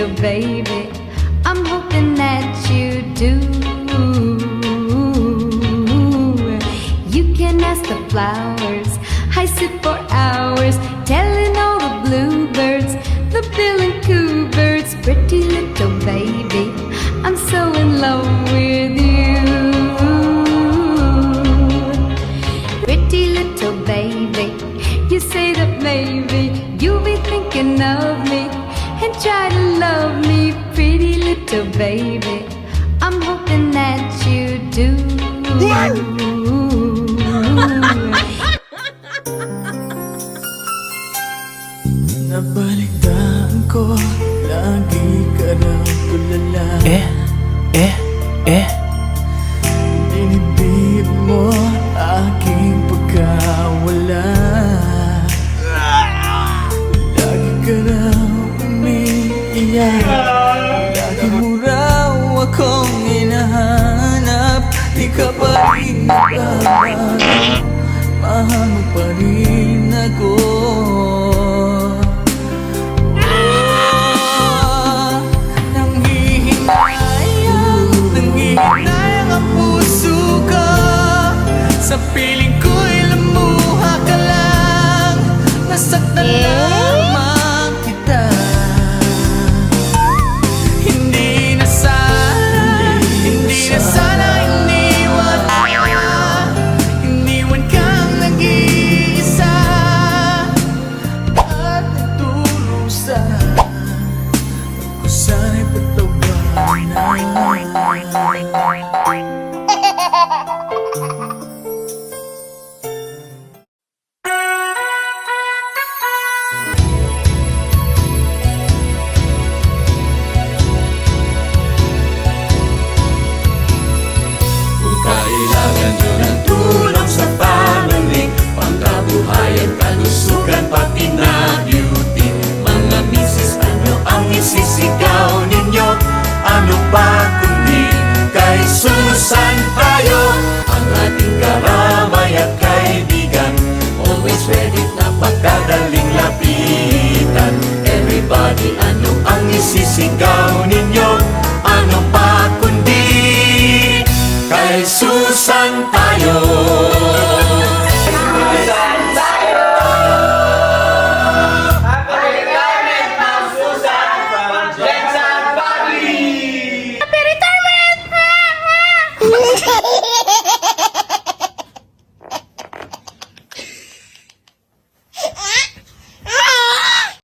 little baby, I'm hoping that you do. You can ask the flowers, I sit for hours telling all the bluebirds, the bill and coo birds. Pretty little baby, I'm so in love with you. Pretty little baby, you say that maybe you'll be thinking of me and try to love me. Pretty little baby, I'm hoping that you do. Nabalitaan ko, lagi ka raw tulala. Dinibig mo aking pagkawala. Lagi ka raw umiiyak, lagi mo raw akong hinahanap. Di ka pa rin nagbabago, mahal mo pa rin ako. Nanghihinayang ang puso ko, sa piling ko'y lumuha ka lang. Nasaktan lamang kita. Hindi na sana iniwan kang nag-iisa at nagdurusa. Kung sana'y patawanan. Kailangan nyo ng tulong sa pamilya, pangkabuhayan, kalusugan, pati na beauty. Mga misis, ano ang isisigaw ninyo? Ano ba kundi kay Susan tayo? Ang ating karamay at kaibigan, always ready, napakadaling lapitan. Everybody, ano ang isisigaw ninyo? Ano ba